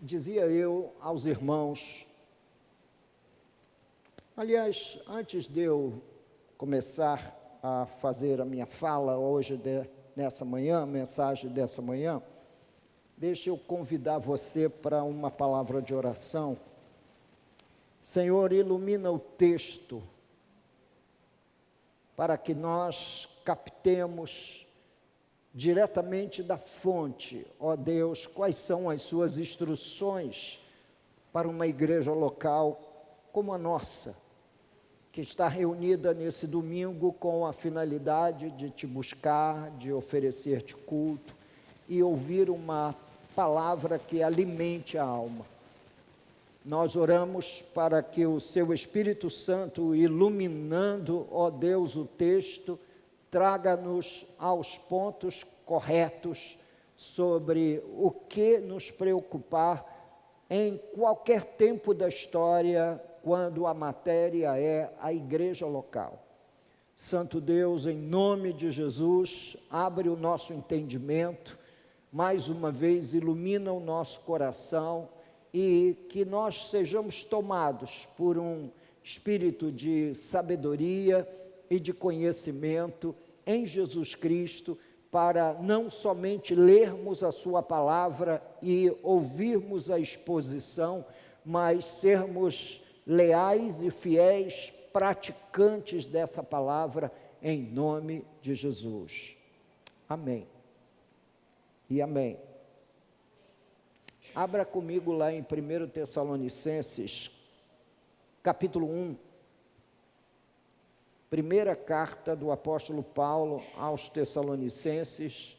dizia eu aos irmãos, aliás, antes de eu começar a fazer a minha fala hoje, nessa manhã, a mensagem dessa manhã, deixa eu convidar você para uma palavra de oração. Senhor, ilumina o texto, para que nós captemos diretamente da fonte, ó Deus, quais são as suas instruções para uma igreja local como a nossa, que está reunida nesse domingo com a finalidade de te buscar, de oferecer-te culto e ouvir uma palavra que alimente a alma. Nós oramos para que o seu Espírito Santo, iluminando, ó Deus, o texto, traga-nos aos pontos corretos sobre o que nos preocupar em qualquer tempo da história, quando a matéria é a igreja local. Santo Deus, em nome de Jesus, abre o nosso entendimento, mais uma vez ilumina o nosso coração e que nós sejamos tomados por um espírito de sabedoria e de conhecimento em Jesus Cristo, para não somente lermos a sua palavra e ouvirmos a exposição, mas sermos leais e fiéis praticantes dessa palavra, em nome de Jesus. Amém. E amém. Abra comigo lá em 1 Tessalonicenses, capítulo 1. Primeira carta do apóstolo Paulo aos Tessalonicenses,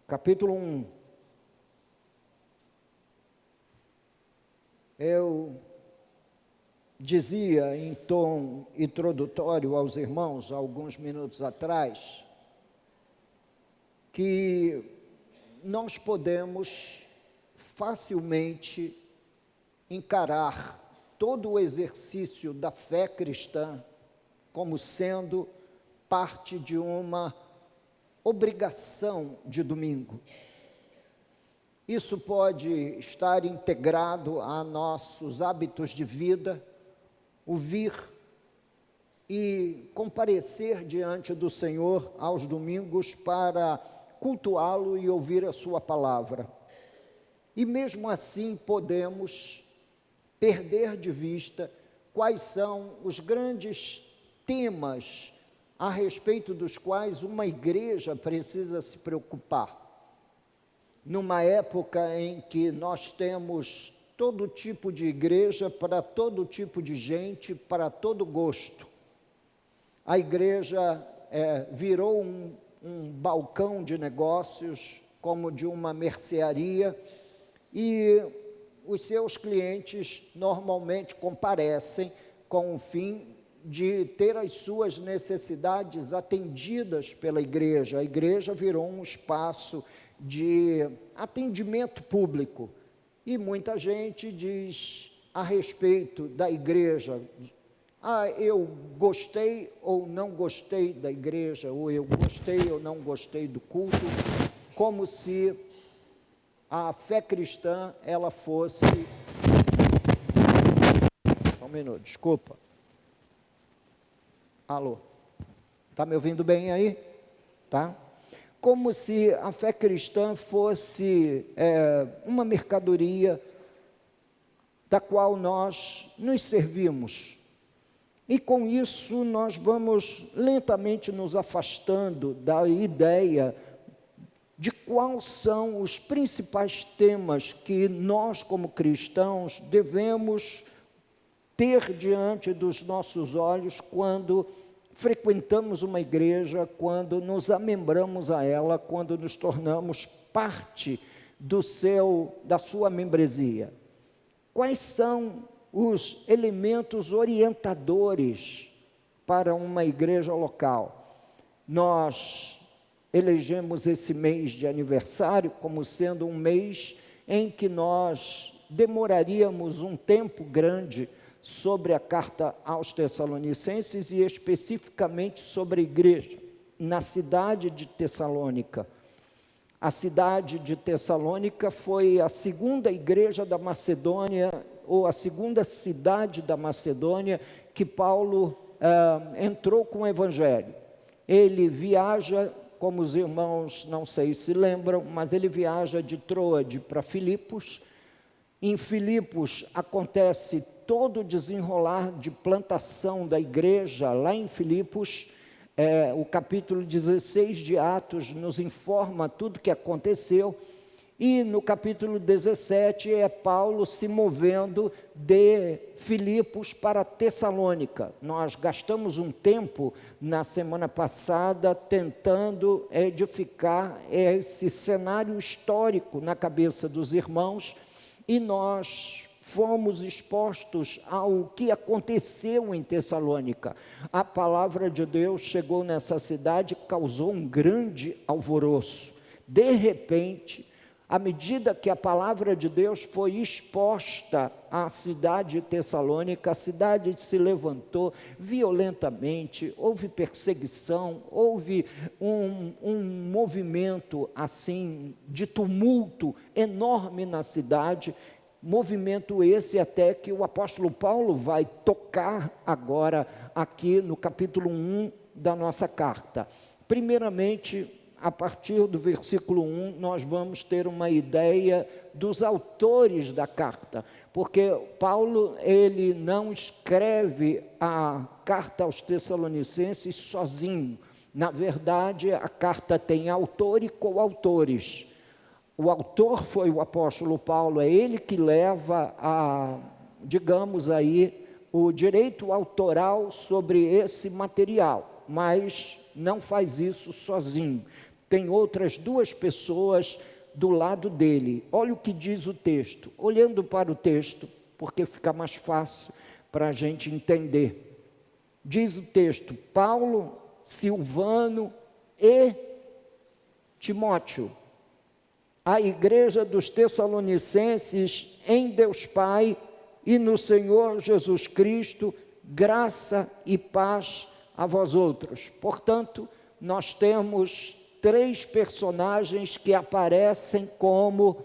capítulo 1. Eu dizia em tom introdutório aos irmãos, há alguns minutos atrás, que nós podemos facilmente encarar todo o exercício da fé cristã como sendo parte de uma obrigação de domingo. Isso pode estar integrado a nossos hábitos de vida, o vir e comparecer diante do Senhor aos domingos para cultuá-lo e ouvir a sua palavra. E mesmo assim podemos perder de vista quais são os grandes temas a respeito dos quais uma igreja precisa se preocupar. Numa época em que nós temos todo tipo de igreja para todo tipo de gente, para todo gosto. A igreja virou um balcão de negócios, como de uma mercearia, e os seus clientes normalmente comparecem com o fim de ter as suas necessidades atendidas pela igreja. A igreja virou um espaço de atendimento público. E muita gente diz a respeito da igreja, eu gostei ou não gostei da igreja, ou eu gostei ou não gostei do culto, como se a fé cristã, ela fosse... Um minuto, desculpa. Alô? Está me ouvindo bem aí? Tá? Como se a fé cristã fosse uma mercadoria da qual nós nos servimos. E com isso nós vamos lentamente nos afastando da ideia de quais são os principais temas que nós, como cristãos, devemos ter diante dos nossos olhos quando frequentamos uma igreja, quando nos amembramos a ela, quando nos tornamos parte da sua membresia. Quais são os elementos orientadores para uma igreja local? Nós elegemos esse mês de aniversário como sendo um mês em que nós demoraríamos um tempo grande sobre a carta aos Tessalonicenses e especificamente sobre a igreja na cidade de Tessalônica. A cidade de Tessalônica foi a segunda igreja da Macedônia, ou a segunda cidade da Macedônia, que Paulo entrou com o Evangelho. Ele viaja, como os irmãos não sei se lembram, mas ele viaja de Troade para Filipos. Em Filipos acontece todo o desenrolar de plantação da igreja lá em Filipos. O capítulo 16 de Atos nos informa tudo o que aconteceu, e no capítulo 17 é Paulo se movendo de Filipos para Tessalônica. Nós gastamos um tempo na semana passada tentando edificar esse cenário histórico na cabeça dos irmãos, e nós fomos expostos ao que aconteceu em Tessalônica. A palavra de Deus chegou nessa cidade e causou um grande alvoroço. De repente, à medida que a palavra de Deus foi exposta à cidade de Tessalônica, a cidade se levantou violentamente, houve perseguição, houve um movimento assim de tumulto enorme na cidade. Movimento esse até que o apóstolo Paulo vai tocar agora aqui no capítulo 1 da nossa carta. Primeiramente, a partir do versículo 1, nós vamos ter uma ideia dos autores da carta, porque Paulo, ele não escreve a carta aos Tessalonicenses sozinho. Na verdade, a carta tem autor e coautores. O autor foi o apóstolo Paulo, é ele que leva digamos aí, o direito autoral sobre esse material, mas não faz isso sozinho. Tem outras duas pessoas do lado dele. Olha o que diz o texto. Olhando para o texto, porque fica mais fácil para a gente entender. Diz o texto: Paulo, Silvano e Timóteo, a igreja dos Tessalonicenses em Deus Pai e no Senhor Jesus Cristo, graça e paz a vós outros. Portanto, nós temos três personagens que aparecem como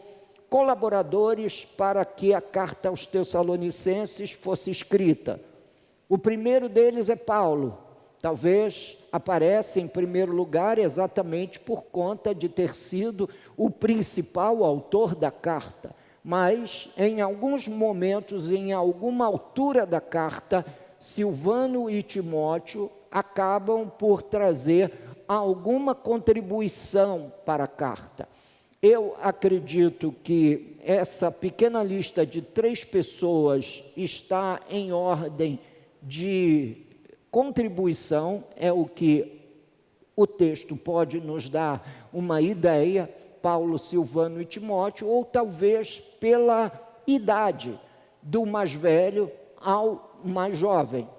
colaboradores para que a carta aos Tessalonicenses fosse escrita. O primeiro deles é Paulo. Talvez apareça em primeiro lugar exatamente por conta de ter sido o principal autor da carta, mas em alguns momentos, em alguma altura da carta, Silvano e Timóteo acabam por trazer alguma contribuição para a carta. Eu acredito que essa pequena lista de três pessoas está em ordem de contribuição, é o que o texto pode nos dar uma ideia, Paulo, Silvano e Timóteo, ou talvez pela idade, do mais velho ao mais jovem.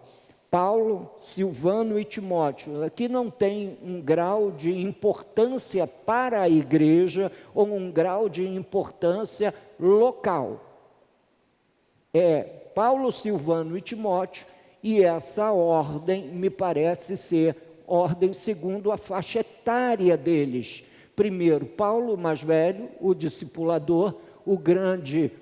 Paulo, Silvano e Timóteo. Aqui não tem um grau de importância para a igreja ou um grau de importância local. É Paulo, Silvano e Timóteo, e essa ordem me parece ser ordem segundo a faixa etária deles. Primeiro, Paulo, mais velho, o discipulador, o grande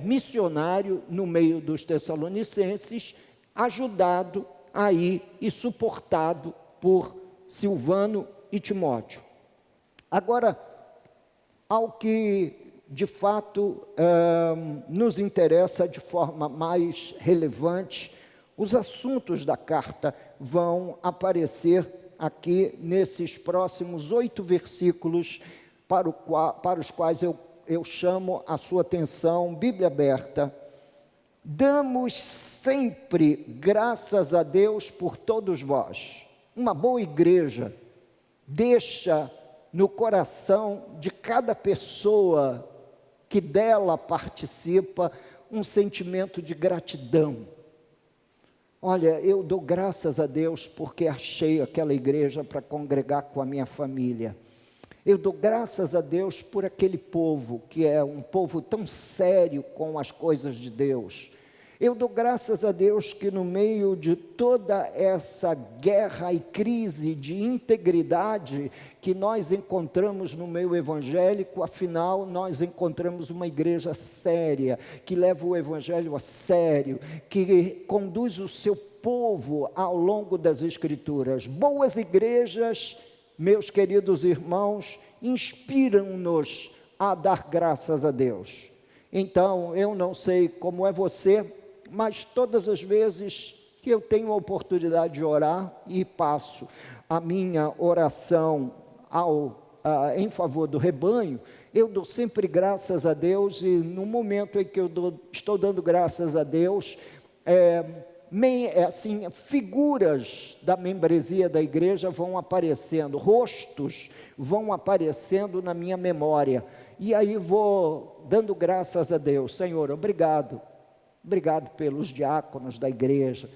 missionário no meio dos Tessalonicenses, ajudado aí e suportado por Silvano e Timóteo. Agora, ao que de fato nos interessa de forma mais relevante, os assuntos da carta vão aparecer aqui nesses próximos 8 versículos, para os quais eu chamo a sua atenção, Bíblia aberta. Damos sempre graças a Deus por todos vós. Uma boa igreja deixa no coração de cada pessoa que dela participa um sentimento de gratidão. Olha, eu dou graças a Deus porque achei aquela igreja para congregar com a minha família. Eu dou graças a Deus por aquele povo, que é um povo tão sério com as coisas de Deus. Eu dou graças a Deus que no meio de toda essa guerra e crise de integridade que nós encontramos no meio evangélico, afinal nós encontramos uma igreja séria, que leva o evangelho a sério, que conduz o seu povo ao longo das Escrituras. Boas igrejas, meus queridos irmãos, inspiram-nos a dar graças a Deus. Então, eu não sei como é você, mas todas as vezes que eu tenho a oportunidade de orar e passo a minha oração em favor do rebanho, eu dou sempre graças a Deus, e no momento em que estou dando graças a Deus, assim, figuras da membresia da igreja vão aparecendo, rostos vão aparecendo na minha memória, e aí vou dando graças a Deus. Senhor, obrigado pelos diáconos da igreja,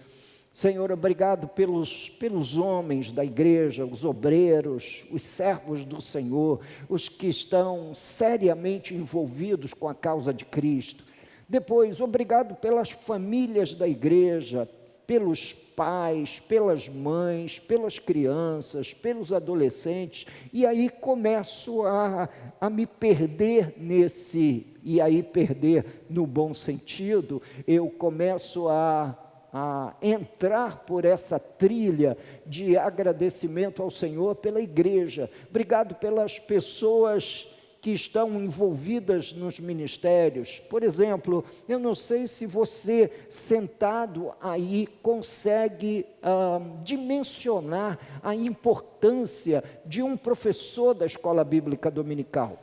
Senhor, obrigado pelos homens da igreja, os obreiros, os servos do Senhor, os que estão seriamente envolvidos com a causa de Cristo. Depois, obrigado pelas famílias da igreja, pelos pais, pelas mães, pelas crianças, pelos adolescentes, e aí começo a me perder e aí perder no bom sentido, eu começo a entrar por essa trilha de agradecimento ao Senhor pela igreja. Obrigado pelas pessoas que estão envolvidas nos ministérios. Por exemplo, eu não sei se você, sentado aí, consegue dimensionar a importância de um professor da escola bíblica dominical.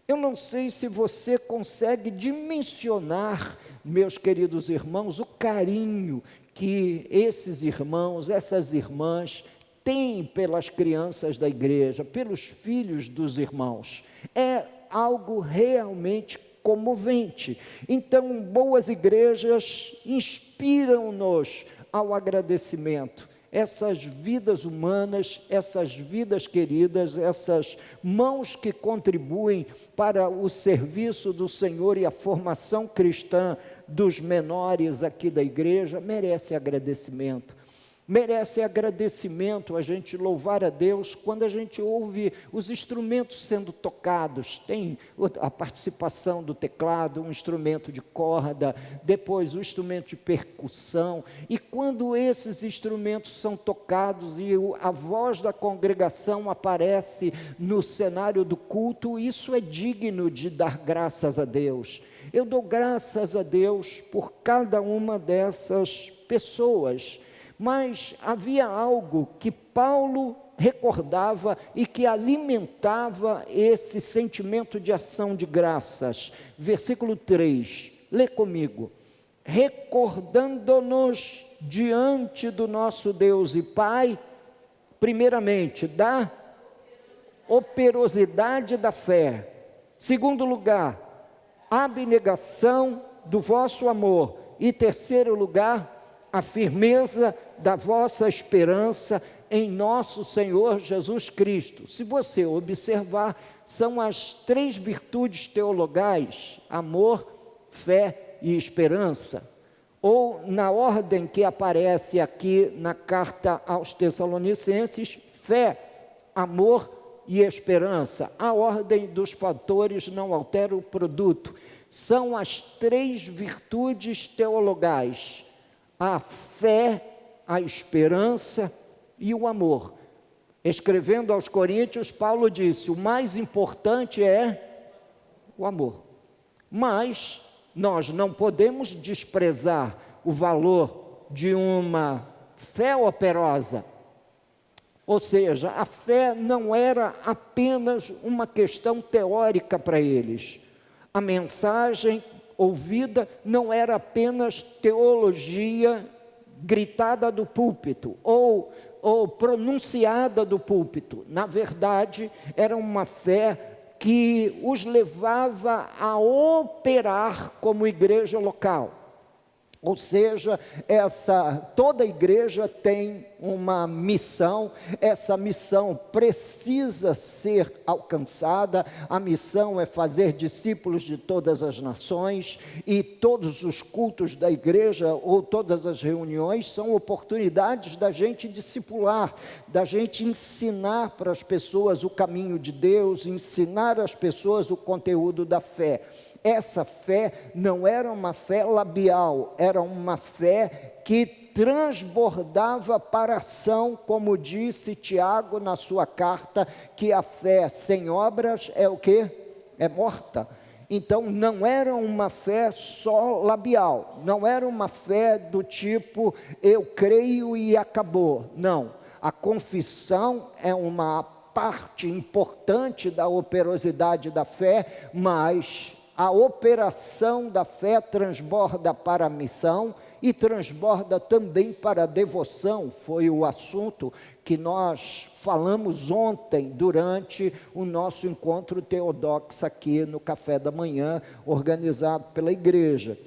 Eu não sei se você consegue dimensionar, meus queridos irmãos, o carinho que esses irmãos, essas irmãs têm pelas crianças da igreja, pelos filhos dos irmãos. É algo realmente comovente. Então, boas igrejas inspiram-nos ao agradecimento. Essas vidas humanas, essas vidas queridas, essas mãos que contribuem para o serviço do Senhor e a formação cristã dos menores aqui da igreja, merece agradecimento. Merece agradecimento a gente louvar a Deus quando a gente ouve os instrumentos sendo tocados. Tem a participação do teclado, um instrumento de corda, depois o instrumento de percussão, e quando esses instrumentos são tocados e a voz da congregação aparece no cenário do culto, isso é digno de dar graças a Deus. Eu dou graças a Deus por cada uma dessas pessoas. Mas havia algo que Paulo recordava e que alimentava esse sentimento de ação de graças. Versículo 3, lê comigo. Recordando-nos diante do nosso Deus e Pai, primeiramente, da operosidade da fé. Segundo lugar, abnegação do vosso amor. E terceiro lugar, a firmeza da vossa esperança em nosso Senhor Jesus Cristo. Se você observar, são as três virtudes teologais: amor, fé e esperança. Ou na ordem que aparece aqui na carta aos Tessalonicenses, fé, amor e esperança. A ordem dos fatores não altera o produto. São as três virtudes teologais: a fé, a esperança e o amor. Escrevendo aos Coríntios, Paulo disse: o mais importante é o amor. Mas nós não podemos desprezar o valor de uma fé operosa. Ou seja, a fé não era apenas uma questão teórica para eles. A mensagem ouvida não era apenas teologia gritada do púlpito ou pronunciada do púlpito. Na verdade, era uma fé que os levava a operar como igreja local. Ou seja, toda igreja tem uma missão, essa missão precisa ser alcançada. A missão é fazer discípulos de todas as nações, e todos os cultos da igreja, ou todas as reuniões, são oportunidades da gente discipular, da gente ensinar para as pessoas o caminho de Deus, ensinar às pessoas o conteúdo da fé. Essa fé não era uma fé labial, era uma fé que transbordava para a ação, como disse Tiago na sua carta, que a fé sem obras é o quê? É morta. Então não era uma fé só labial, não era uma fé do tipo, eu creio e acabou. Não, a confissão é uma parte importante da operosidade da fé, mas a operação da fé transborda para a missão e transborda também para a devoção. Foi o assunto que nós falamos ontem durante o nosso encontro Teodox aqui no café da manhã, organizado pela igreja.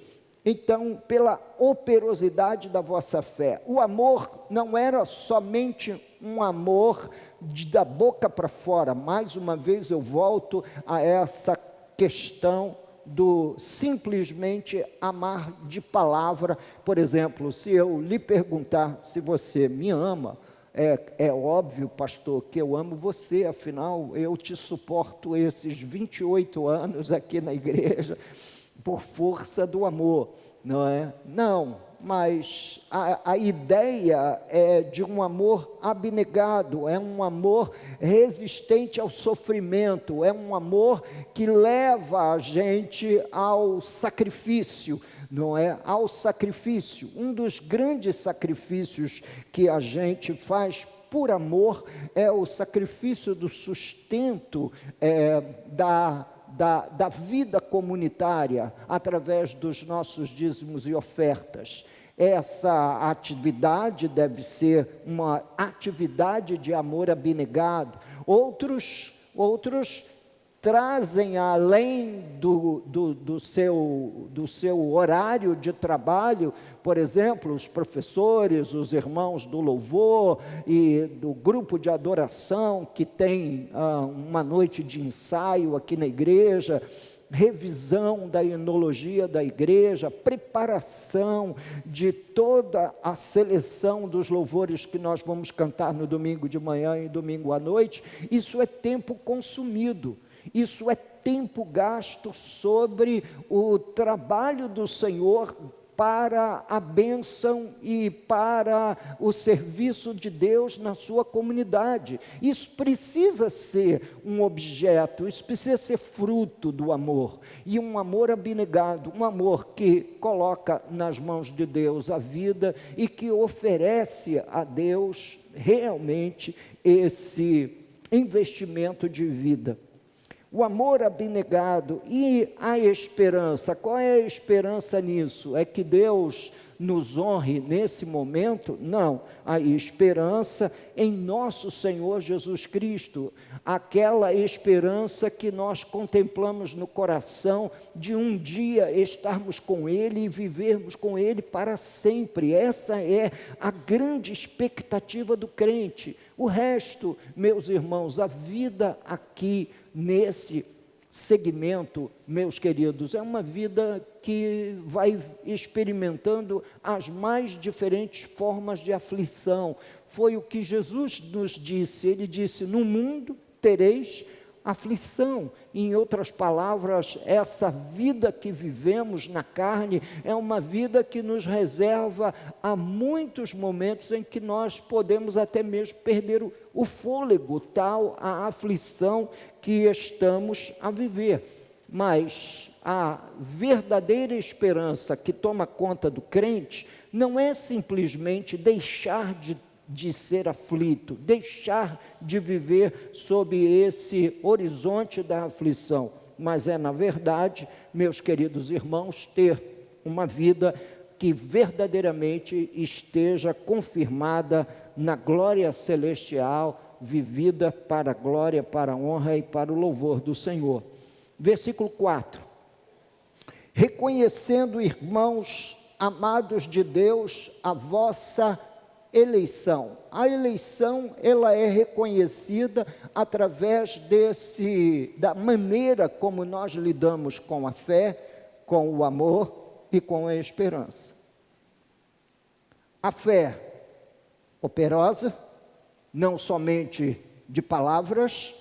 Então, pela operosidade da vossa fé, o amor não era somente um amor da boca para fora. Mais uma vez eu volto a essa questão do simplesmente amar de palavra. Por exemplo, se eu lhe perguntar se você me ama, é óbvio, pastor, que eu amo você, afinal eu te suporto esses 28 anos aqui na igreja por força do amor, não é? Não, mas a ideia é de um amor abnegado, é um amor resistente ao sofrimento, é um amor que leva a gente ao sacrifício, não é? Ao sacrifício. Um dos grandes sacrifícios que a gente faz por amor é o sacrifício do sustento da vida comunitária, através dos nossos dízimos e ofertas. Essa atividade deve ser uma atividade de amor abnegado. Outros trazem, além do seu horário de trabalho, por exemplo, os professores, os irmãos do louvor e do grupo de adoração, que tem uma noite de ensaio aqui na igreja, revisão da enologia da igreja, preparação de toda a seleção dos louvores que nós vamos cantar no domingo de manhã e domingo à noite. Isso é tempo consumido. Isso é tempo gasto sobre o trabalho do Senhor para a bênção e para o serviço de Deus na sua comunidade. Isso precisa ser um objeto, isso precisa ser fruto do amor, e um amor abnegado, um amor que coloca nas mãos de Deus a vida e que oferece a Deus realmente esse investimento de vida. O amor abnegado e a esperança. Qual é a esperança nisso? É que Deus nos honre nesse momento? Não, a esperança em nosso Senhor Jesus Cristo, aquela esperança que nós contemplamos no coração de um dia estarmos com Ele e vivermos com Ele para sempre. Essa é a grande expectativa do crente. O resto, meus irmãos, a vida aqui nesse segmento, meus queridos, é uma vida que vai experimentando as mais diferentes formas de aflição. Foi o que Jesus nos disse. Ele disse: no mundo tereis aflição. Em outras palavras, essa vida que vivemos na carne é uma vida que nos reserva a muitos momentos em que nós podemos até mesmo perder o fôlego, tal a aflição que estamos a viver. Mas a verdadeira esperança que toma conta do crente não é simplesmente deixar de ser aflito, deixar de viver sob esse horizonte da aflição, mas é, na verdade, meus queridos irmãos, ter uma vida que verdadeiramente esteja confirmada na glória celestial, vivida para a glória, para a honra e para o louvor do Senhor. Versículo 4: reconhecendo, irmãos amados de Deus, a vossa eleição. A eleição, ela é reconhecida através da maneira como nós lidamos com a fé, com o amor e com a esperança. A fé operosa, não somente de palavras,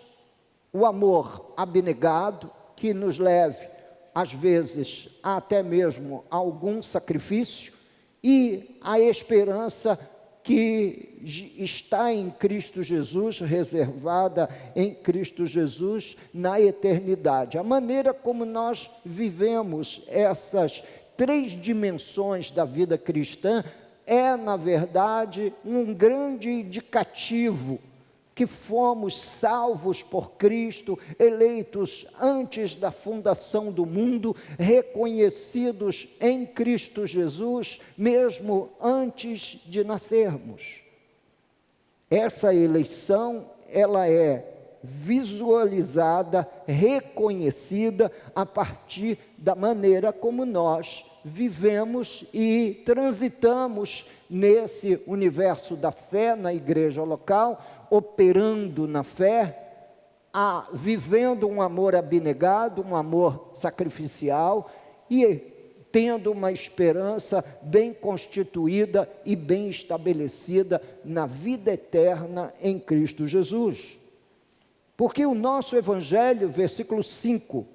o amor abnegado, que nos leve, às vezes, até mesmo a algum sacrifício, e a esperança que está em Cristo Jesus, reservada em Cristo Jesus na eternidade. A maneira como nós vivemos essas 3 dimensões da vida cristã é, na verdade, um grande indicativo que fomos salvos por Cristo, eleitos antes da fundação do mundo, reconhecidos em Cristo Jesus, mesmo antes de nascermos. Essa eleição, ela é visualizada, reconhecida a partir da maneira como nós vivemos e transitamos nesse universo da fé, na igreja local, operando na fé, vivendo um amor abnegado, um amor sacrificial e tendo uma esperança bem constituída e bem estabelecida na vida eterna em Cristo Jesus. Porque o nosso Evangelho, versículo 5,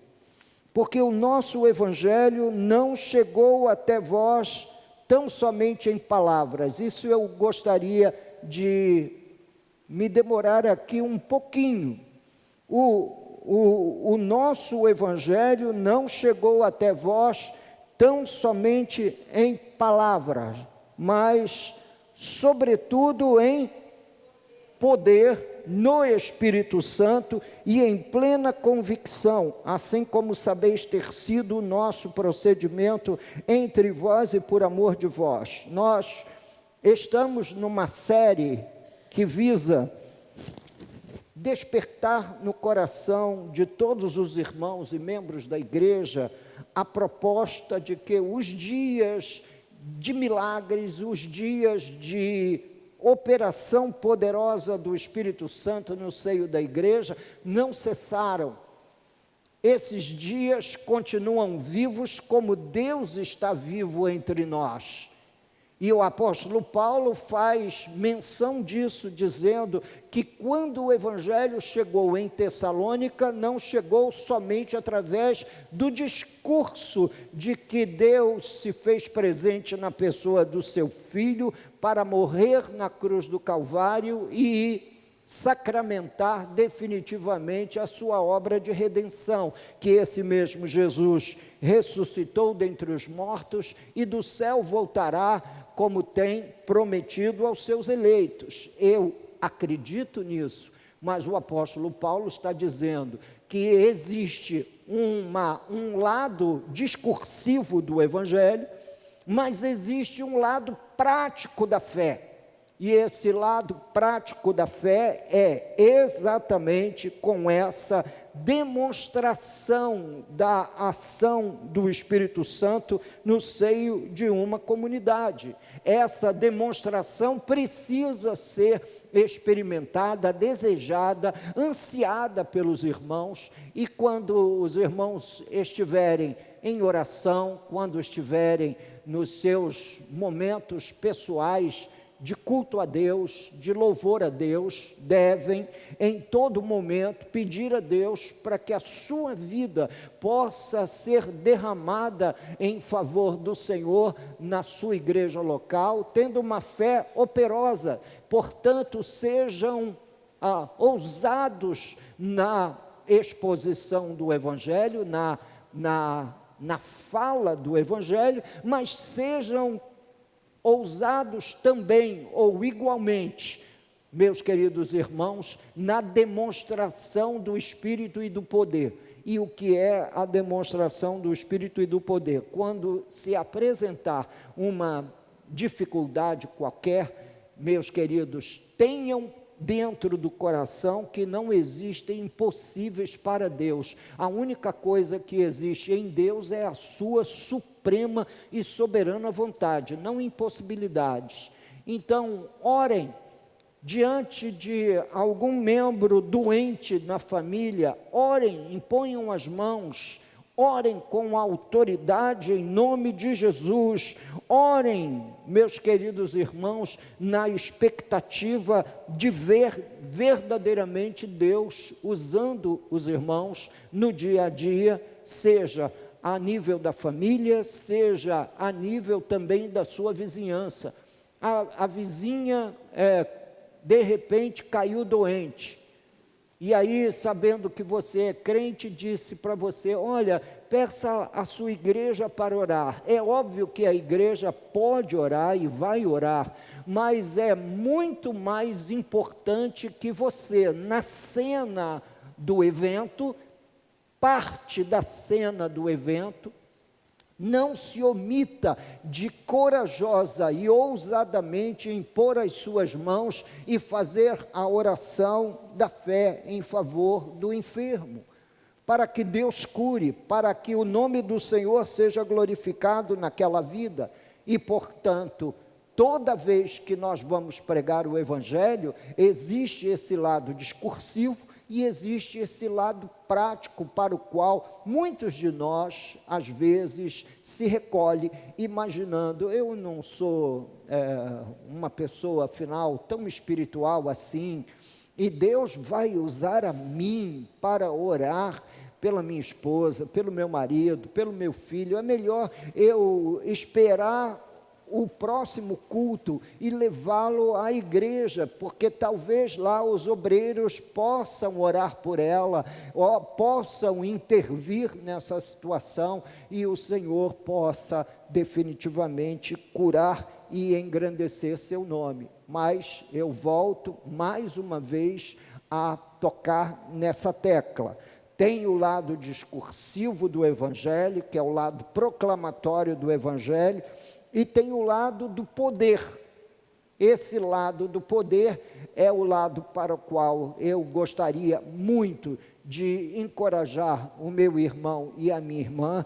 porque o nosso Evangelho não chegou até vós tão somente em palavras. Isso eu gostaria de me demorar aqui um pouquinho. O nosso Evangelho não chegou até vós tão somente em palavras, mas, sobretudo, em poder, no Espírito Santo e em plena convicção, assim como sabeis ter sido o nosso procedimento entre vós e por amor de vós. Nós estamos numa série que visa despertar no coração de todos os irmãos e membros da igreja a proposta de que os dias de milagres, os dias de operação poderosa do Espírito Santo no seio da igreja não cessaram. Esses dias continuam vivos como Deus está vivo entre nós. E o apóstolo Paulo faz menção disso, dizendo que quando o Evangelho chegou em Tessalônica, não chegou somente através do discurso de que Deus se fez presente na pessoa do seu Filho para morrer na cruz do Calvário e sacramentar definitivamente a sua obra de redenção, que esse mesmo Jesus ressuscitou dentre os mortos e do céu voltará, como tem prometido aos seus eleitos. Eu acredito nisso, mas o apóstolo Paulo está dizendo que existe um lado discursivo do Evangelho, mas existe um lado prático da fé. E esse lado prático da fé é exatamente com essa demonstração da ação do Espírito Santo no seio de uma comunidade. Essa demonstração precisa ser experimentada, desejada, ansiada pelos irmãos, e quando os irmãos estiverem em oração, quando estiverem nos seus momentos pessoais de culto a Deus, de louvor a Deus, devem em todo momento pedir a Deus para que a sua vida possa ser derramada em favor do Senhor na sua igreja local, tendo uma fé operosa. Portanto, sejam ousados na exposição do Evangelho, na fala do Evangelho, mas sejam ousados também, ou igualmente, meus queridos irmãos, na demonstração do Espírito e do poder. E o que é a demonstração do Espírito e do poder? Quando se apresentar uma dificuldade qualquer, meus queridos, tenham dentro do coração que não existem impossíveis para Deus. A única coisa que existe em Deus é a sua suprema e soberana vontade, não impossibilidades. Então, orem. Diante de algum membro doente na família, orem, imponham as mãos, orem com autoridade em nome de Jesus, orem, meus queridos irmãos, na expectativa de ver verdadeiramente Deus usando os irmãos no dia a dia, seja a nível da família, seja a nível também da sua vizinhança. A vizinha de repente caiu doente, e aí, sabendo que você é crente, disse para você: olha, peça a sua igreja para orar. É óbvio que a igreja pode orar e vai orar, mas é muito mais importante que você, na cena do evento, parte da cena do evento, não se omita de corajosa e ousadamente impor as suas mãos e fazer a oração da fé em favor do enfermo, para que Deus cure, para que o nome do Senhor seja glorificado naquela vida. E, portanto, toda vez que nós vamos pregar o Evangelho, existe esse lado discursivo e existe esse lado prático, para o qual muitos de nós, às vezes, se recolhem, imaginando: eu não sou uma pessoa, afinal, tão espiritual assim, e Deus vai usar a mim para orar pela minha esposa, pelo meu marido, pelo meu filho. É melhor eu esperar o próximo culto e levá-lo à igreja, porque talvez lá os obreiros possam orar por ela, ou possam intervir nessa situação, e o Senhor possa definitivamente curar e engrandecer seu nome. Mas eu volto mais uma vez a tocar nessa tecla. Tem o lado discursivo do Evangelho, que é o lado proclamatório do Evangelho, e tem o lado do poder. Esse lado do poder é o lado para o qual eu gostaria muito de encorajar o meu irmão e a minha irmã,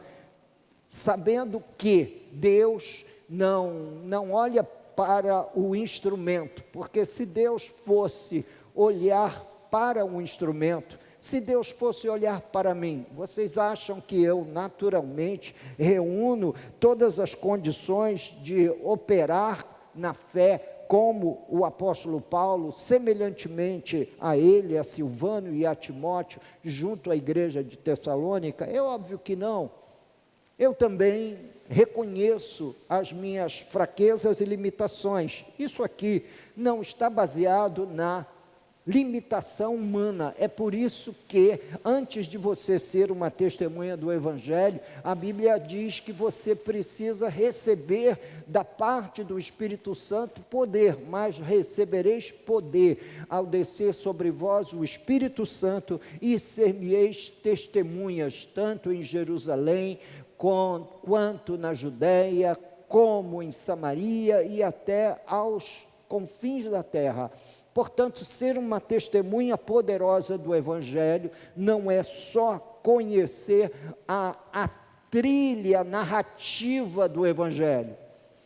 sabendo que Deus não olha para o instrumento, porque se Deus fosse olhar para um instrumento, se Deus fosse olhar para mim, vocês acham que eu naturalmente reúno todas as condições de operar na fé como o apóstolo Paulo, semelhantemente a ele, a Silvano e a Timóteo, junto à igreja de Tessalônica? É óbvio que não. Eu também reconheço as minhas fraquezas e limitações. Isso aqui não está baseado na limitação humana. É por isso que, antes de você ser uma testemunha do Evangelho, a Bíblia diz que você precisa receber da parte do Espírito Santo poder, mas recebereis poder ao descer sobre vós o Espírito Santo, e ser-me-eis testemunhas, tanto em Jerusalém, quanto na Judéia, como em Samaria e até aos confins da terra. Portanto, ser uma testemunha poderosa do Evangelho não é só conhecer a trilha narrativa do Evangelho.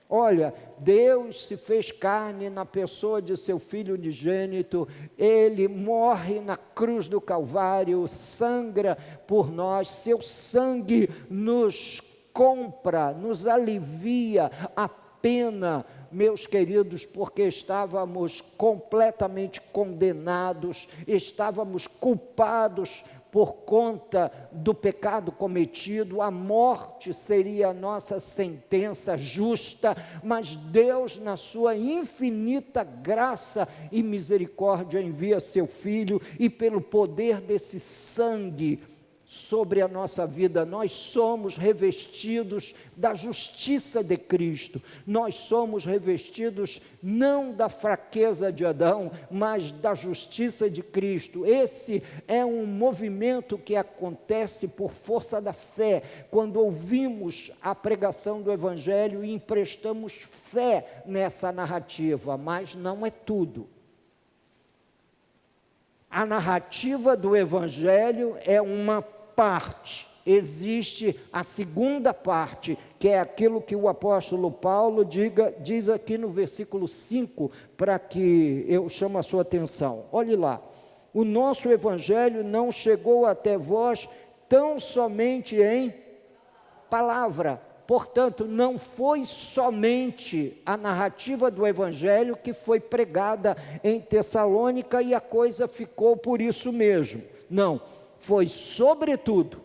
Olha, Deus se fez carne na pessoa de seu Filho unigênito, Ele morre na cruz do Calvário, sangra por nós, seu sangue nos compra, nos alivia a pena, meus queridos, porque estávamos completamente condenados, estávamos culpados por conta do pecado cometido. A morte seria a nossa sentença justa, mas Deus, na sua infinita graça e misericórdia, envia seu Filho, e pelo poder desse sangue sobre a nossa vida, nós somos revestidos da justiça de Cristo. Nós somos revestidos não da fraqueza de Adão, mas da justiça de Cristo. Esse é um movimento que acontece por força da fé, quando ouvimos a pregação do Evangelho e emprestamos fé nessa narrativa, mas não é tudo. A narrativa do Evangelho é uma parte existe a segunda parte, que é aquilo que o apóstolo Paulo diz aqui no versículo 5, para que eu chame a sua atenção. Olhe lá, o nosso evangelho não chegou até vós tão somente em palavra. Portanto, não foi somente a narrativa do Evangelho que foi pregada em Tessalônica e a coisa ficou por isso mesmo. Não, foi sobretudo,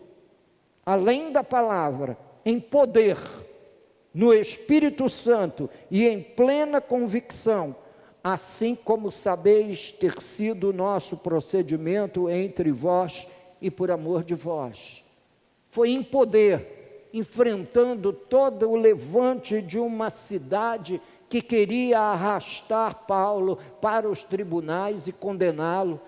além da palavra, em poder, no Espírito Santo e em plena convicção, assim como sabeis ter sido o nosso procedimento entre vós e por amor de vós. Foi em poder, enfrentando todo o levante de uma cidade que queria arrastar Paulo para os tribunais e condená-lo,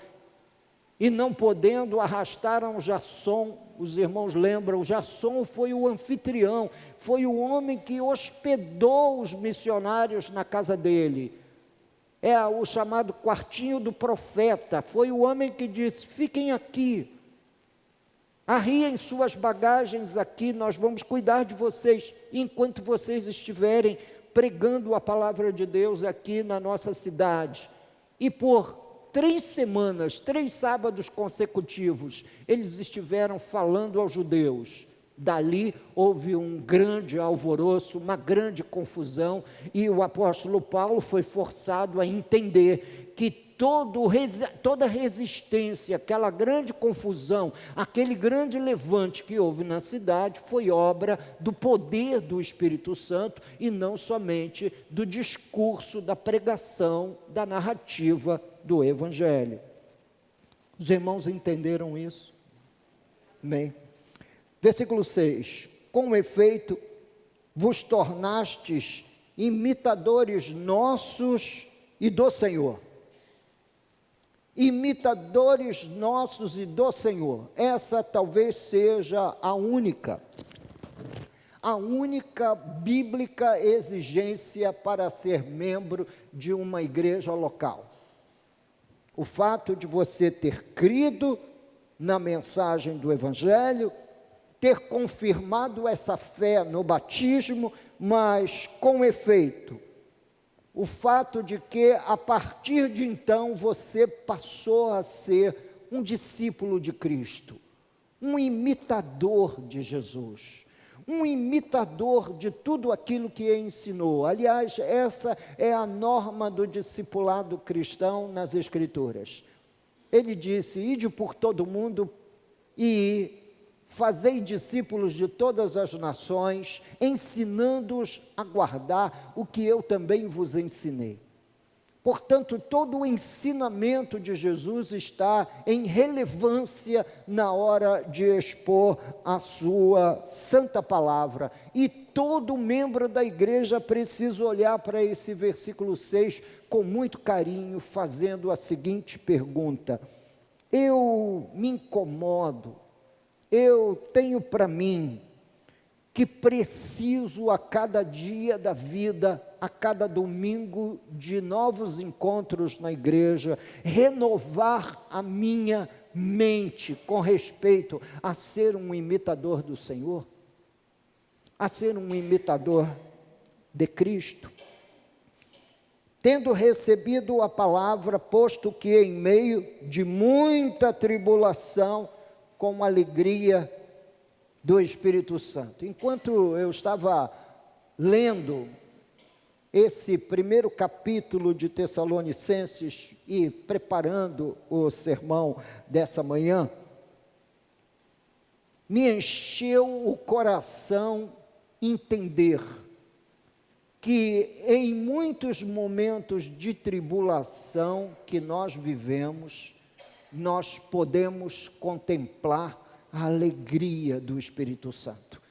e não podendo, arrastaram Jasson. Os irmãos lembram, Jasson foi o anfitrião, foi o homem que hospedou os missionários na casa dele, é o chamado quartinho do profeta, foi o homem que disse, fiquem aqui, arriem suas bagagens aqui, nós vamos cuidar de vocês, enquanto vocês estiverem pregando a palavra de Deus aqui na nossa cidade. E por 3 semanas, 3 sábados consecutivos, eles estiveram falando aos judeus. Dali houve um grande alvoroço, uma grande confusão, e o apóstolo Paulo foi forçado a entender que toda resistência, aquela grande confusão, aquele grande levante que houve na cidade, foi obra do poder do Espírito Santo e não somente do discurso, da pregação, da narrativa do Evangelho. Os irmãos entenderam isso? Amém. Versículo 6, com efeito, vos tornastes imitadores nossos e do Senhor. Imitadores nossos e do Senhor. Essa talvez seja a única bíblica exigência para ser membro de uma igreja local. O fato de você ter crido na mensagem do Evangelho, ter confirmado essa fé no batismo, mas com efeito, o fato de que a partir de então você passou a ser um discípulo de Cristo, um imitador de Jesus, um imitador de tudo aquilo que ele ensinou. Aliás, essa é a norma do discipulado cristão nas Escrituras. Ele disse, ide por todo o mundo e fazei discípulos de todas as nações, ensinando-os a guardar o que eu também vos ensinei. Portanto, todo o ensinamento de Jesus está em relevância na hora de expor a sua santa palavra. E todo membro da igreja precisa olhar para esse versículo 6 com muito carinho, fazendo a seguinte pergunta: eu me incomodo, eu tenho para mim que preciso a cada dia da vida, a cada domingo de novos encontros na igreja, renovar a minha mente com respeito a ser um imitador do Senhor, a ser um imitador de Cristo. Tendo recebido a palavra, posto que em meio de muita tribulação, com alegria do Espírito Santo. Enquanto eu estava lendo esse primeiro capítulo de Tessalonicenses e preparando o sermão dessa manhã, me encheu o coração entender que em muitos momentos de tribulação que nós vivemos, nós podemos contemplar a alegria do Espírito Santo.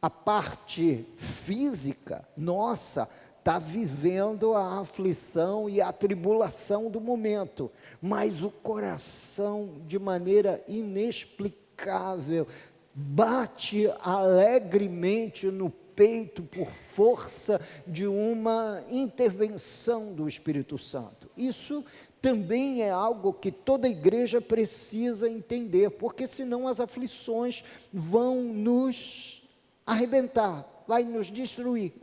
A parte física nossa está vivendo a aflição e a tribulação do momento, mas o coração, de maneira inexplicável, bate alegremente no peito por força de uma intervenção do Espírito Santo. Isso também é algo que toda igreja precisa entender, porque senão as aflições vão nos arrebentar, vai nos destruir.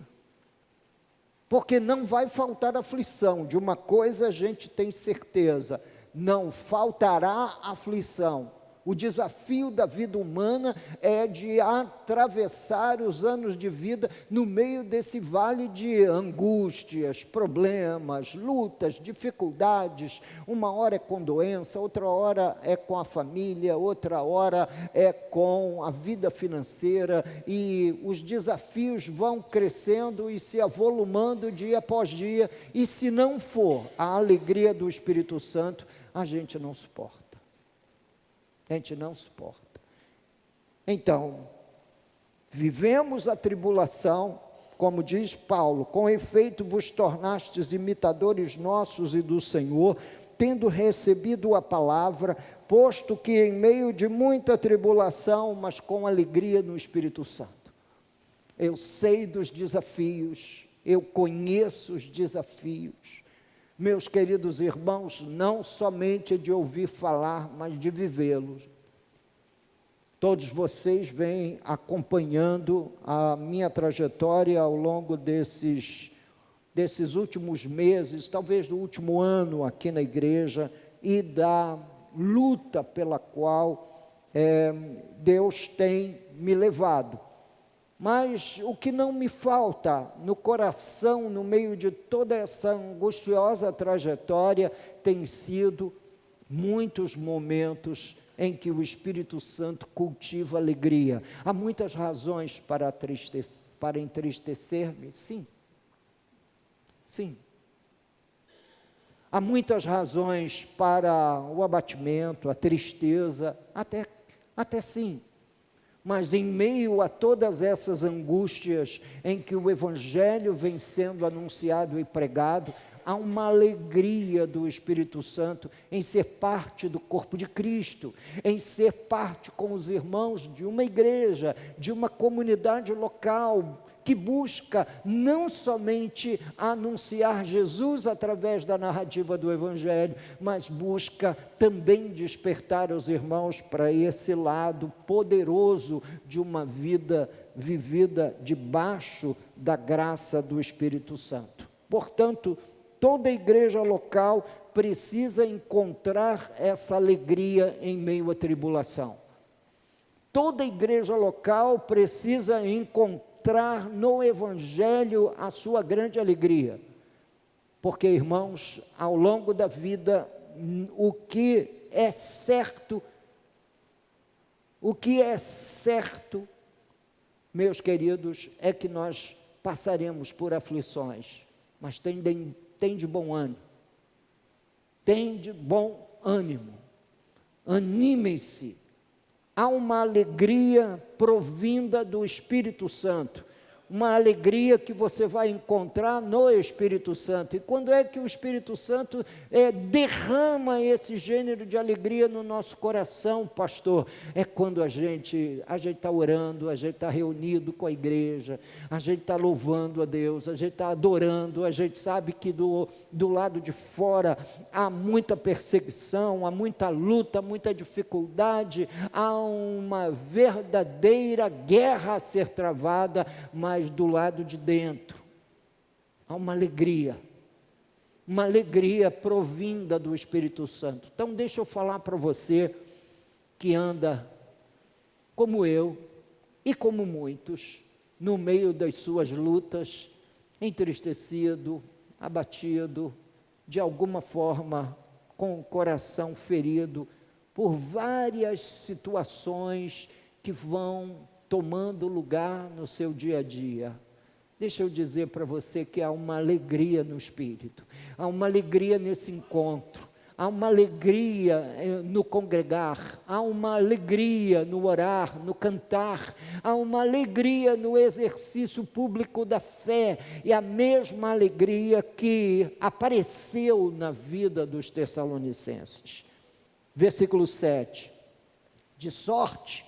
Porque não vai faltar aflição, de uma coisa a gente tem certeza, não faltará aflição. O desafio da vida humana é de atravessar os anos de vida no meio desse vale de angústias, problemas, lutas, dificuldades. Uma hora é com doença, outra hora é com a família, outra hora é com a vida financeira, e os desafios vão crescendo e se avolumando dia após dia, e se não for a alegria do Espírito Santo, a gente não suporta. A gente não suporta. Então, vivemos a tribulação, como diz Paulo, com efeito vos tornastes imitadores nossos e do Senhor, tendo recebido a palavra, posto que em meio de muita tribulação, mas com alegria no Espírito Santo. Eu sei dos desafios, eu conheço os desafios. Meus queridos irmãos, não somente de ouvir falar, mas de vivê-los. Todos vocês vêm acompanhando a minha trajetória ao longo desses últimos meses, talvez do último ano aqui na igreja, e da luta pela qual Deus tem me levado. Mas o que não me falta no coração, no meio de toda essa angustiosa trajetória, tem sido muitos momentos em que o Espírito Santo cultiva alegria. Há muitas razões para entristecer-me? Sim. Sim. Há muitas razões para o abatimento, a tristeza, até sim. Mas em meio a todas essas angústias em que o Evangelho vem sendo anunciado e pregado, há uma alegria do Espírito Santo em ser parte do corpo de Cristo, em ser parte com os irmãos de uma igreja, de uma comunidade local, que busca não somente anunciar Jesus através da narrativa do Evangelho, mas busca também despertar os irmãos para esse lado poderoso de uma vida vivida debaixo da graça do Espírito Santo. Portanto, toda igreja local precisa encontrar essa alegria em meio à tribulação. Toda igreja local precisa encontrar no Evangelho a sua grande alegria, porque, irmãos, ao longo da vida, o que é certo, meus queridos, é que nós passaremos por aflições, mas tem de bom ânimo, animem-se. Há uma alegria provinda do Espírito Santo, uma alegria que você vai encontrar no Espírito Santo. E quando é que o Espírito Santo derrama esse gênero de alegria no nosso coração, pastor? É quando a gente está orando, a gente está reunido com a igreja, a gente está louvando a Deus, a gente está adorando, a gente sabe que do lado de fora há muita perseguição, há muita luta, muita dificuldade, há uma verdadeira guerra a ser travada, mas do lado de dentro há uma alegria provinda do Espírito Santo. Então deixa eu falar para você que anda como eu e como muitos no meio das suas lutas, entristecido, abatido, de alguma forma com o coração ferido por várias situações que vão tomando lugar no seu dia a dia. Deixa eu dizer para você que há uma alegria no Espírito, há uma alegria nesse encontro, há uma alegria no congregar, há uma alegria no orar, no cantar, há uma alegria no exercício público da fé, e a mesma alegria que apareceu na vida dos Tessalonicenses. Versículo 7, de sorte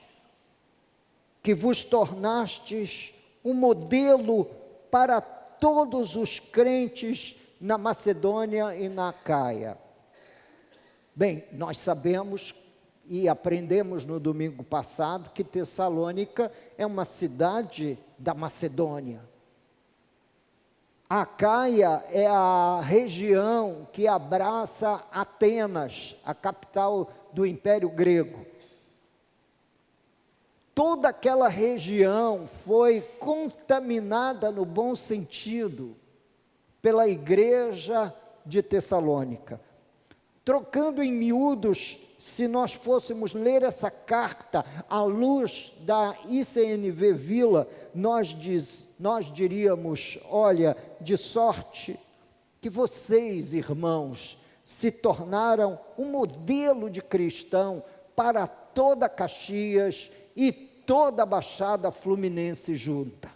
que vos tornastes um modelo para todos os crentes na Macedônia e na Acaia. Bem, nós sabemos e aprendemos no domingo passado que Tessalônica é uma cidade da Macedônia. Acaia é a região que abraça Atenas, a capital do Império Grego. Toda aquela região foi contaminada, no bom sentido, pela igreja de Tessalônica. Trocando em miúdos, se nós fôssemos ler essa carta à luz da ICNV Vila, nós diríamos: olha, de sorte que vocês, irmãos, se tornaram um modelo de cristão para toda Caxias e toda a Baixada Fluminense junta.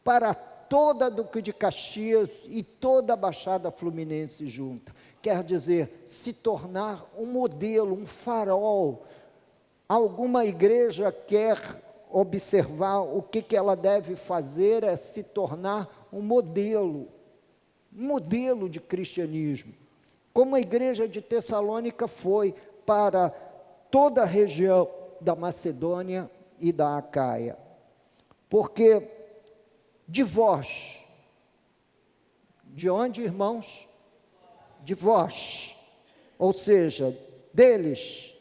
Para toda Duque de Caxias e toda a Baixada Fluminense junta. Quer dizer, se tornar um modelo, um farol. Alguma igreja quer observar o que ela deve fazer, é se tornar um modelo de cristianismo. Como a igreja de Tessalônica foi para toda a região da Macedônia e da Acaia. Porque de vós, de onde, irmãos? De vós, ou seja, deles,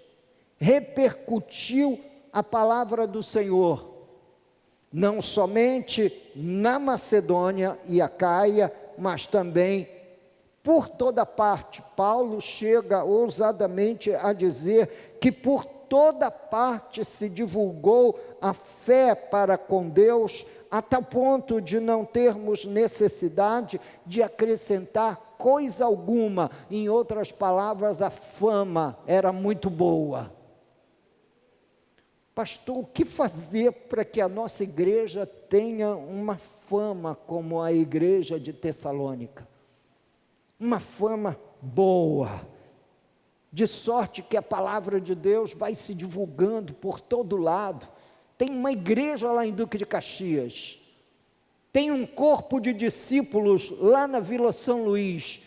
repercutiu a palavra do Senhor, não somente na Macedônia e Acaia, mas também por toda parte. Paulo chega ousadamente a dizer que por toda parte se divulgou a fé para com Deus, a tal ponto de não termos necessidade de acrescentar coisa alguma. Em outras palavras, a fama era muito boa. Pastor, o que fazer para que a nossa igreja tenha uma fama como a igreja de Tessalônica? Uma fama boa, de sorte que a palavra de Deus vai se divulgando por todo lado. Tem uma igreja lá em Duque de Caxias, tem um corpo de discípulos lá na Vila São Luís,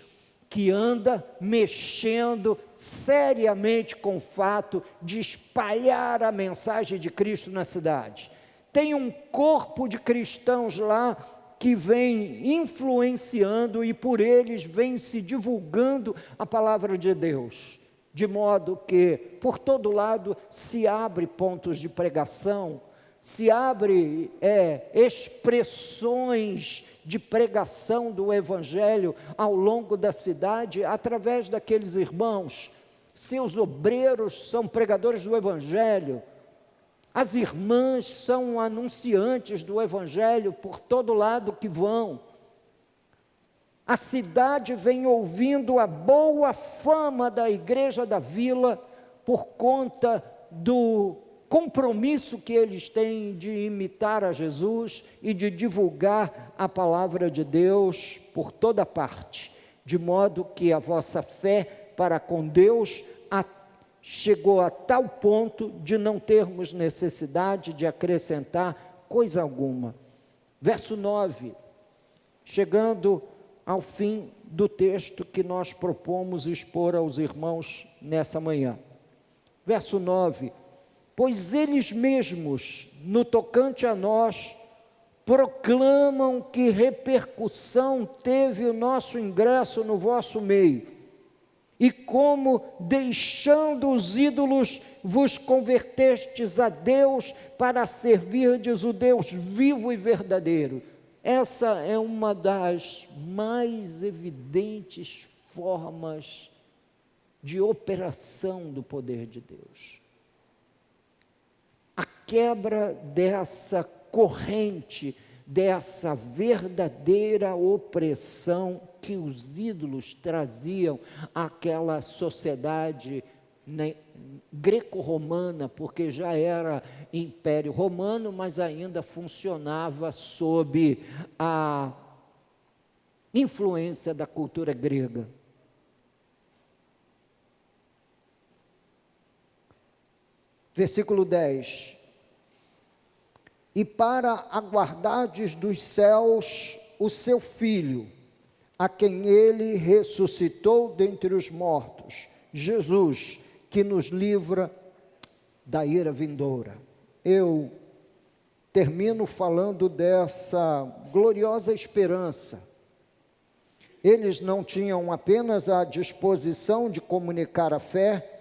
que anda mexendo seriamente com o fato de espalhar a mensagem de Cristo na cidade. Tem um corpo de cristãos lá que vem influenciando e por eles vem se divulgando a palavra de Deus, de modo que por todo lado se abre pontos de pregação, se abre expressões de pregação do Evangelho ao longo da cidade, através daqueles irmãos. Seus obreiros são pregadores do Evangelho, as irmãs são anunciantes do Evangelho por todo lado que vão. A cidade vem ouvindo a boa fama da igreja da vila por conta do compromisso que eles têm de imitar a Jesus e de divulgar a palavra de Deus por toda parte, de modo que a vossa fé para com Deus chegou a tal ponto de não termos necessidade de acrescentar coisa alguma. Verso 9, chegando ao fim do texto que nós propomos expor aos irmãos nessa manhã. Verso 9: pois eles mesmos, no tocante a nós, proclamam que repercussão teve o nosso ingresso no vosso meio, e como, deixando os ídolos, vos convertestes a Deus para servirdes o Deus vivo e verdadeiro. Essa é uma das mais evidentes formas de operação do poder de Deus. A quebra dessa corrente, dessa verdadeira opressão que os ídolos traziam àquela sociedade greco-romana, porque já era Império Romano, mas ainda funcionava sob a influência da cultura grega. Versículo 10: e para aguardardes dos céus o seu Filho, a quem ele ressuscitou dentre os mortos, Jesus, que nos livra da ira vindoura. Eu termino falando dessa gloriosa esperança. Eles não tinham apenas a disposição de comunicar a fé,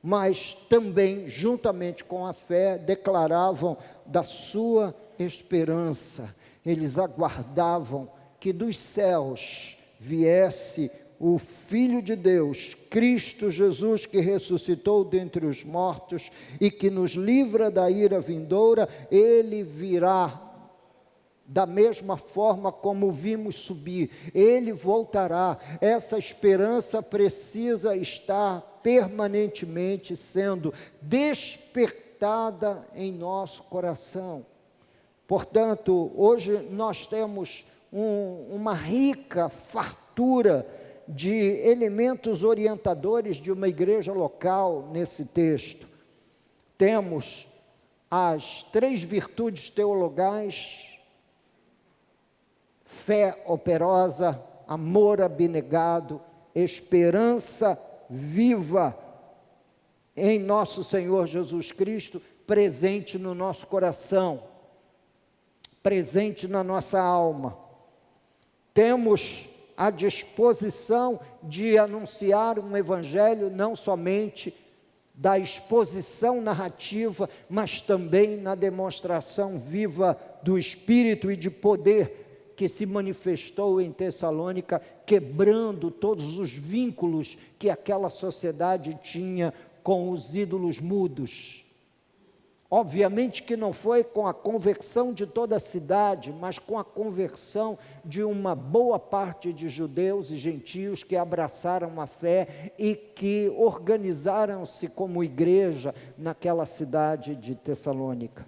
mas também, juntamente com a fé, declaravam da sua esperança. Eles aguardavam que dos céus viesse o Filho de Deus, Cristo Jesus, que ressuscitou dentre os mortos e que nos livra da ira vindoura. Ele virá da mesma forma como vimos subir, ele voltará. Essa esperança precisa estar permanentemente sendo despertada em nosso coração. Portanto, hoje nós temos uma rica fartura de elementos orientadores de uma igreja local nesse texto. Temos as 3 virtudes teologais: fé operosa, amor abnegado, esperança viva em nosso Senhor Jesus Cristo, presente no nosso coração, presente na nossa alma. Temos a disposição de anunciar um evangelho não somente da exposição narrativa, mas também na demonstração viva do Espírito e de poder que se manifestou em Tessalônica, quebrando todos os vínculos que aquela sociedade tinha com os ídolos mudos. Obviamente que não foi com a conversão de toda a cidade, mas com a conversão de uma boa parte de judeus e gentios que abraçaram a fé e que organizaram-se como igreja naquela cidade de Tessalônica.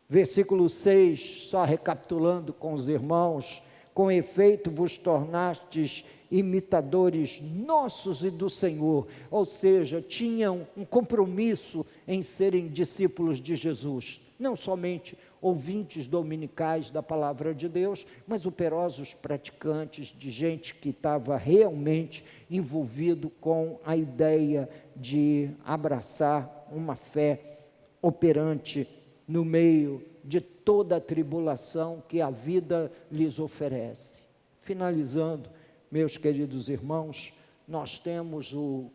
Versículo 6, só recapitulando com os irmãos: com efeito vos tornastes imitadores nossos e do Senhor, ou seja, tinham um compromisso em serem discípulos de Jesus, não somente ouvintes dominicais da palavra de Deus, mas operosos praticantes, de gente que estava realmente envolvido com a ideia de abraçar uma fé operante no meio de toda a tribulação que a vida lhes oferece. Finalizando, meus queridos irmãos, nós temos o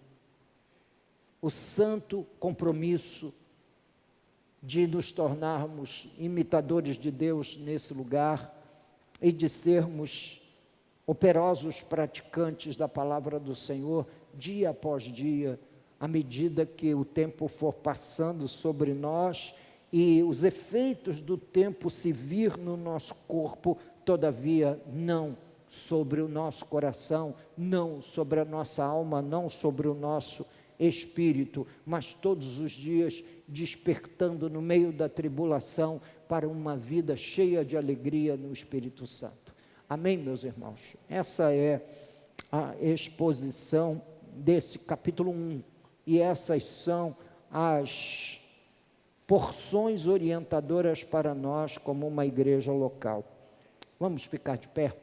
santo compromisso de nos tornarmos imitadores de Deus nesse lugar e de sermos operosos praticantes da palavra do Senhor, dia após dia, à medida que o tempo for passando sobre nós e os efeitos do tempo se vir no nosso corpo, todavia não sobre o nosso coração, não sobre a nossa alma, não sobre o nosso espírito, mas todos os dias despertando no meio da tribulação para uma vida cheia de alegria no Espírito Santo. Amém, meus irmãos? Essa é a exposição desse capítulo 1, e essas são as porções orientadoras para nós como uma igreja local. Vamos ficar de pé?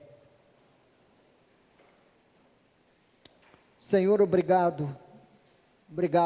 Senhor, obrigado